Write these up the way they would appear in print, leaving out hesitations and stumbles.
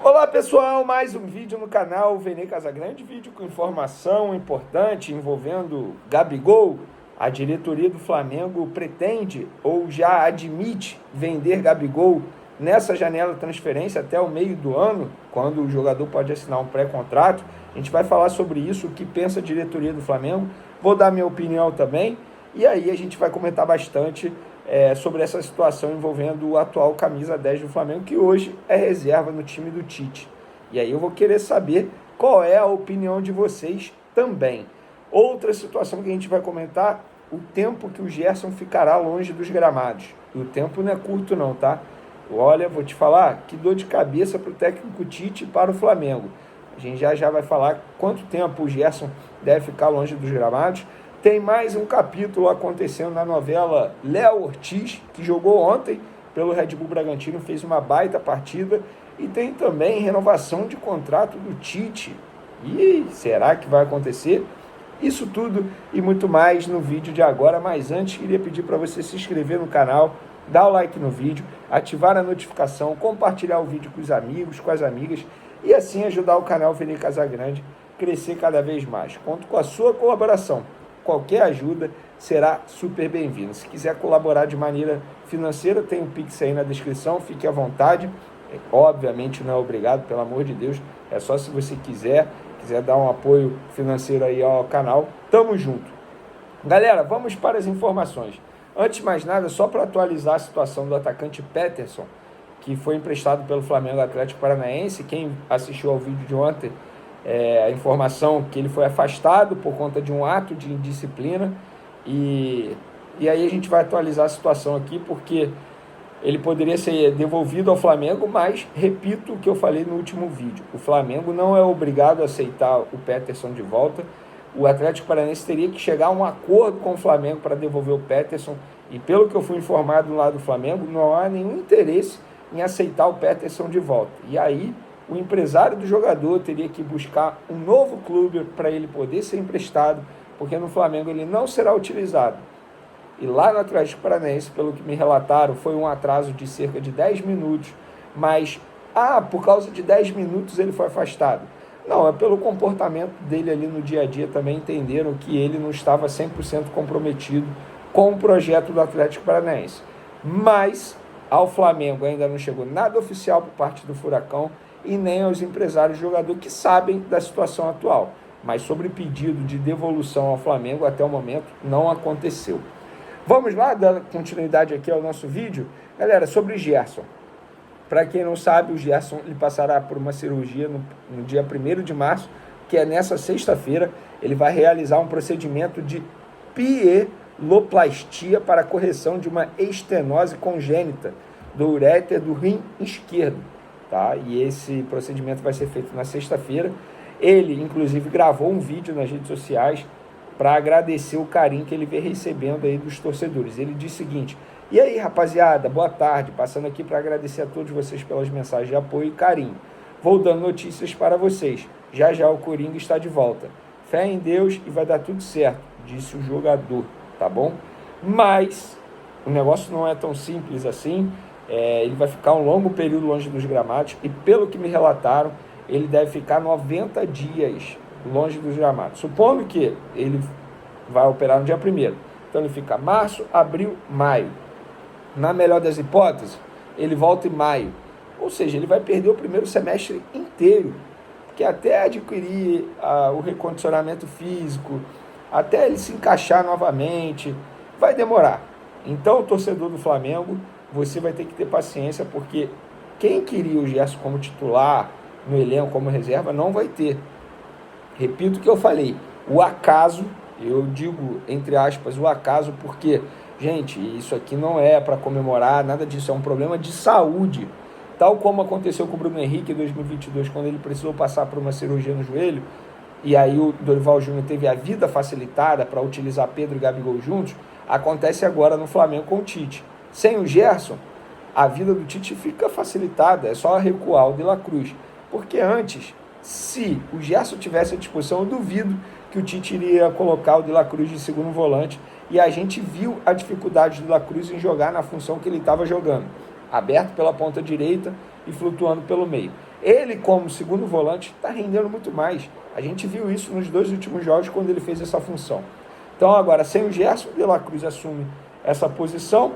Olá pessoal, mais um vídeo no canal Vene Casagrande, vídeo com informação importante envolvendo Gabigol. A diretoria do Flamengo pretende ou já admite vender Gabigol nessa janela de transferência até o meio do ano, quando o jogador pode assinar um pré-contrato. A gente vai falar sobre isso, o que pensa a diretoria do Flamengo, vou dar minha opinião também, e aí a gente vai comentar bastante sobre essa situação envolvendo o atual camisa 10 do Flamengo, que hoje é reserva no time do Tite. E aí eu vou querer saber qual é a opinião de vocês também. Outra situação que a gente vai comentar, o tempo que o Gerson ficará longe dos gramados. E o tempo não é curto não, tá? Olha, vou te falar, que dor de cabeça para o técnico Tite e para o Flamengo. A gente já vai falar quanto tempo o Gerson deve ficar longe dos gramados. Tem mais um capítulo acontecendo na novela Léo Ortiz, que jogou ontem pelo Red Bull Bragantino, fez uma baita partida. E tem também renovação de contrato do Tite. E será que vai acontecer? Isso tudo e muito mais no vídeo de agora. Mas antes, queria pedir para você se inscrever no canal, dar o like no vídeo, ativar a notificação, compartilhar o vídeo com os amigos, com as amigas e assim ajudar o canal Vene Casagrande a crescer cada vez mais. Conto com a sua colaboração. Qualquer ajuda será super bem-vinda. Se quiser colaborar de maneira financeira, tem o Pix aí na descrição, fique à vontade. Obviamente não é obrigado, pelo amor de Deus, é só se você quiser dar um apoio financeiro aí ao canal. Tamo junto. Galera, vamos para as informações. Antes de mais nada, só para atualizar a situação do atacante Peterson, que foi emprestado pelo Flamengo Atlético Paranaense. Quem assistiu ao vídeo de ontem, a informação que ele foi afastado por conta de um ato de indisciplina, e aí a gente vai atualizar a situação aqui, porque ele poderia ser devolvido ao Flamengo, mas repito o que eu falei no último vídeo, o Flamengo não é obrigado a aceitar o Peterson de volta. O Atlético Paranaense teria que chegar a um acordo com o Flamengo para devolver o Peterson, e pelo que eu fui informado lá do Flamengo, não há nenhum interesse em aceitar o Peterson de volta. E aí o empresário do jogador teria que buscar um novo clube para ele poder ser emprestado, porque no Flamengo ele não será utilizado. E lá no Atlético Paranaense, pelo que me relataram, foi um atraso de cerca de 10 minutos, mas, por causa de 10 minutos ele foi afastado. Não, é pelo comportamento dele ali no dia a dia, também entenderam que ele não estava 100% comprometido com o projeto do Atlético Paranaense. Mas ao Flamengo ainda não chegou nada oficial por parte do Furacão e nem aos empresários do jogador, que sabem da situação atual. Mas sobre pedido de devolução ao Flamengo, até o momento, não aconteceu. Vamos lá, dando continuidade aqui ao nosso vídeo. Galera, sobre o Gerson. Para quem não sabe, o Gerson ele passará por uma cirurgia no dia 1º de março, que é nessa sexta-feira. Ele vai realizar um procedimento de pieloplastia para a correção de uma estenose congênita do uréter do rim esquerdo. Tá? E esse procedimento vai ser feito na sexta-feira. Ele, inclusive, gravou um vídeo nas redes sociais para agradecer o carinho que ele vem recebendo aí dos torcedores. Ele disse o seguinte: e aí, rapaziada, boa tarde, passando aqui para agradecer a todos vocês pelas mensagens de apoio e carinho. Vou dando notícias para vocês. Já já o Coringa está de volta. Fé em Deus e vai dar tudo certo, disse o jogador, tá bom? Mas o negócio não é tão simples assim. Ele vai ficar um longo período longe dos gramados e, pelo que me relataram, ele deve ficar 90 dias longe dos gramados. Supondo que ele vai operar no dia 1º. Então ele fica março, abril, maio. Na melhor das hipóteses, ele volta em maio. Ou seja, ele vai perder o primeiro semestre inteiro, porque até adquirir o recondicionamento físico, até ele se encaixar novamente, vai demorar. Então, o torcedor do Flamengo, você vai ter que ter paciência, porque quem queria o Gerson como titular, no elenco como reserva, não vai ter. Repito o que eu falei, o acaso, eu digo entre aspas o acaso, porque, gente, isso aqui não é para comemorar, nada disso, é um problema de saúde, tal como aconteceu com o Bruno Henrique em 2022, quando ele precisou passar por uma cirurgia no joelho, e aí o Dorival Júnior teve a vida facilitada para utilizar Pedro e Gabigol juntos. Acontece agora no Flamengo com o Tite. Sem o Gerson, a vida do Tite fica facilitada, é só recuar o De La Cruz, porque antes, se o Gerson tivesse à disposição, eu duvido que o Tite iria colocar o De La Cruz de segundo volante, e a gente viu a dificuldade do De La Cruz em jogar na função que ele estava jogando, aberto pela ponta direita e flutuando pelo meio. Ele, como segundo volante, está rendendo muito mais. A gente viu isso nos 2 últimos jogos, quando ele fez essa função. Então, agora, sem o Gerson, o De La Cruz assume essa posição,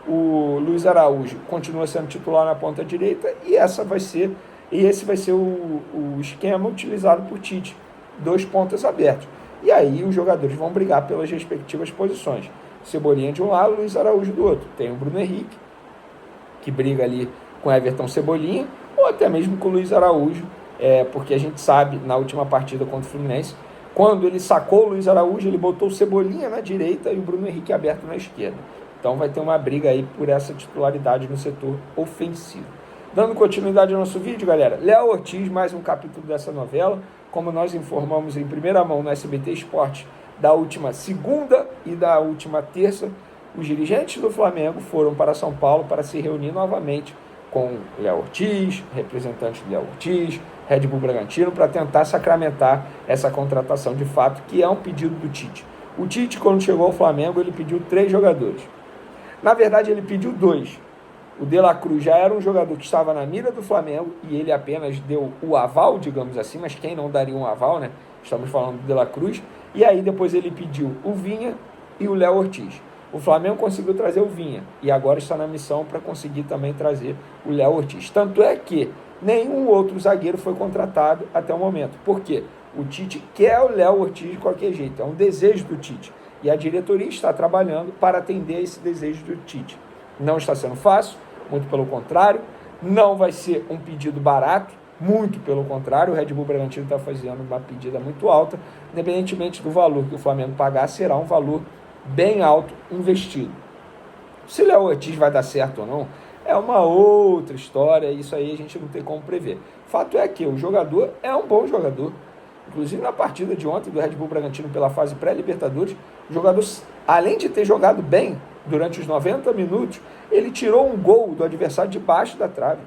o Luiz Araújo continua sendo titular na ponta direita, e esse vai ser o esquema utilizado por Tite, 2 pontas abertos. E aí os jogadores vão brigar pelas respectivas posições. Cebolinha de um lado, Luiz Araújo do outro. Tem o Bruno Henrique, que briga ali com Everton, Cebolinha, ou até mesmo com o Luiz Araújo, porque a gente sabe, na última partida contra o Fluminense, quando ele sacou o Luiz Araújo, ele botou o Cebolinha na direita e o Bruno Henrique aberto na esquerda. Então vai ter uma briga aí por essa titularidade no setor ofensivo. Dando continuidade ao nosso vídeo, galera, Léo Ortiz, mais um capítulo dessa novela. Como nós informamos em primeira mão no SBT Esporte da última segunda e da última terça, os dirigentes do Flamengo foram para São Paulo para se reunir novamente com Léo Ortiz, representantes do Léo Ortiz, Red Bull Bragantino, para tentar sacramentar essa contratação de fato, que é um pedido do Tite. O Tite, quando chegou ao Flamengo, ele pediu 3 jogadores. Na verdade, ele pediu 2. O De La Cruz já era um jogador que estava na mira do Flamengo e ele apenas deu o aval, digamos assim, mas quem não daria um aval, né? Estamos falando do De La Cruz. E aí depois ele pediu o Vinha e o Léo Ortiz. O Flamengo conseguiu trazer o Vinha e agora está na missão para conseguir também trazer o Léo Ortiz. Tanto é que nenhum outro zagueiro foi contratado até o momento. Por quê? O Tite quer o Léo Ortiz de qualquer jeito, é um desejo do Tite. E a diretoria está trabalhando para atender esse desejo do Tite. Não está sendo fácil, muito pelo contrário, não vai ser um pedido barato, muito pelo contrário, o Red Bull Bragantino está fazendo uma pedida muito alta, independentemente do valor que o Flamengo pagar, será um valor bem alto investido. Se o Léo Ortiz vai dar certo ou não, é uma outra história, isso aí a gente não tem como prever. Fato é que o jogador é um bom jogador, inclusive na partida de ontem do Red Bull Bragantino pela fase pré-Libertadores, o jogador, além de ter jogado bem durante os 90 minutos, ele tirou um gol do adversário debaixo da trave.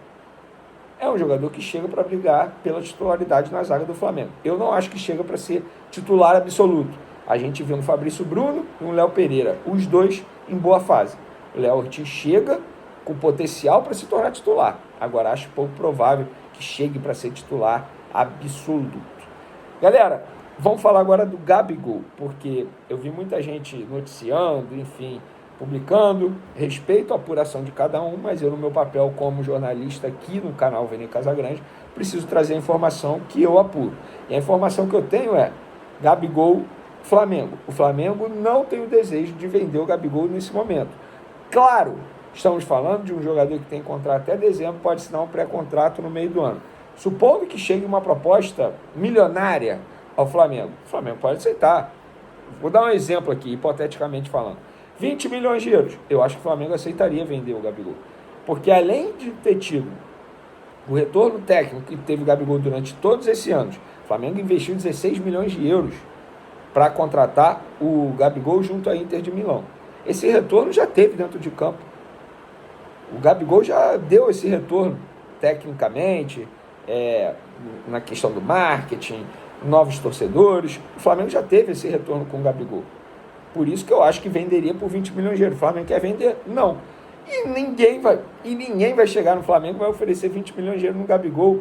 É um jogador que chega para brigar pela titularidade na zaga do Flamengo. Eu não acho que chega para ser titular absoluto. A gente viu no Fabrício Bruno e no Léo Pereira, os dois em boa fase. O Léo Ortiz chega com potencial para se tornar titular. Agora, acho pouco provável que chegue para ser titular absoluto. Galera, vamos falar agora do Gabigol, porque eu vi muita gente noticiando, enfim, publicando, respeito à apuração de cada um, mas eu, no meu papel como jornalista aqui no canal Vene Casagrande, preciso trazer a informação que eu apuro. E a informação que eu tenho é Gabigol, Flamengo. O Flamengo não tem o desejo de vender o Gabigol nesse momento. Claro, estamos falando de um jogador que tem contrato até dezembro, pode assinar um pré-contrato no meio do ano. Supondo que chegue uma proposta milionária ao Flamengo, o Flamengo pode aceitar. Vou dar um exemplo aqui, hipoteticamente falando. 20 milhões de euros. Eu acho que o Flamengo aceitaria vender o Gabigol. Porque além de ter tido o retorno técnico que teve o Gabigol durante todos esses anos, o Flamengo investiu 16 milhões de euros para contratar o Gabigol junto à Inter de Milão. Esse retorno já teve dentro de campo. O Gabigol já deu esse retorno tecnicamente, na questão do marketing, novos torcedores. O Flamengo já teve esse retorno com o Gabigol. Por isso que eu acho que venderia por 20 milhões de euros. O Flamengo quer vender? Não. E ninguém vai chegar no Flamengo e vai oferecer 20 milhões de euros no Gabigol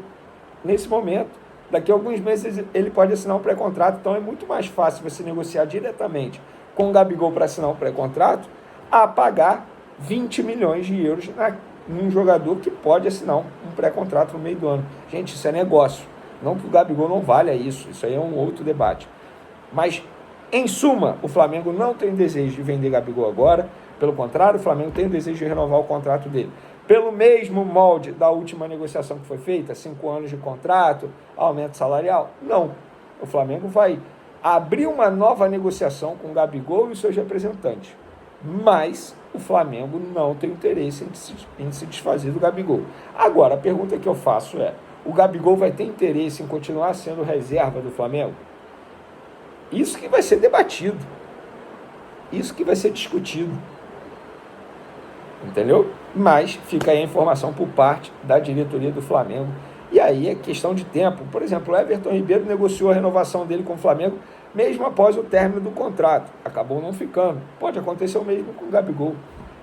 nesse momento. Daqui a alguns meses ele pode assinar um pré-contrato, então é muito mais fácil você negociar diretamente com o Gabigol para assinar um pré-contrato a pagar 20 milhões de euros num jogador que pode assinar um pré-contrato no meio do ano. Gente, isso é negócio. Não que o Gabigol não valha isso aí é um outro debate. Mas, em suma, o Flamengo não tem desejo de vender Gabigol agora, pelo contrário, o Flamengo tem o desejo de renovar o contrato dele. Pelo mesmo molde da última negociação que foi feita, 5 anos de contrato, aumento salarial? Não. O Flamengo vai abrir uma nova negociação com o Gabigol e os seus representantes. Mas o Flamengo não tem interesse em se desfazer do Gabigol. Agora, a pergunta que eu faço é, o Gabigol vai ter interesse em continuar sendo reserva do Flamengo? Isso que vai ser debatido. Isso que vai ser discutido. Entendeu? Mas fica aí a informação por parte da diretoria do Flamengo. E aí é questão de tempo. Por exemplo, o Everton Ribeiro negociou a renovação dele com o Flamengo mesmo após o término do contrato. Acabou não ficando. Pode acontecer o mesmo com o Gabigol.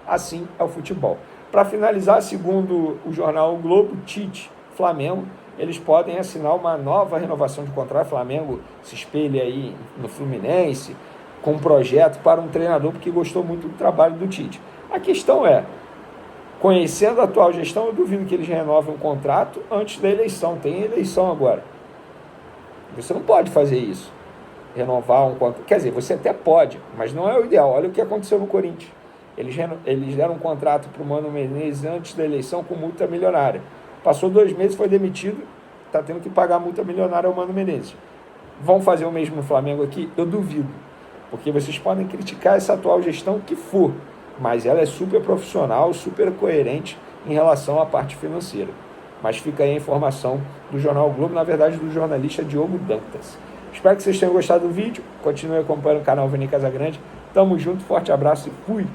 Assim é o futebol. Para finalizar, segundo o jornal O Globo, Tite Flamengo, eles podem assinar uma nova renovação de contrato. O Flamengo se espelha aí no Fluminense com um projeto para um treinador porque gostou muito do trabalho do Tite. A questão é, conhecendo a atual gestão, eu duvido que eles renovem um contrato antes da eleição. Tem eleição agora. Você não pode fazer isso. Renovar um contrato. Quer dizer, você até pode, mas não é o ideal. Olha o que aconteceu no Corinthians. Eles deram um contrato para o Mano Menezes antes da eleição com multa milionária. Passou 2 meses, foi demitido, está tendo que pagar multa milionária ao Mano Menezes. Vão fazer o mesmo no Flamengo aqui? Eu duvido. Porque vocês podem criticar essa atual gestão que for, mas ela é super profissional, super coerente em relação à parte financeira. Mas fica aí a informação do Jornal Globo, na verdade do jornalista Diogo Dantas. Espero que vocês tenham gostado do vídeo, continue acompanhando o canal Vene Casagrande. Tamo junto, forte abraço e fui!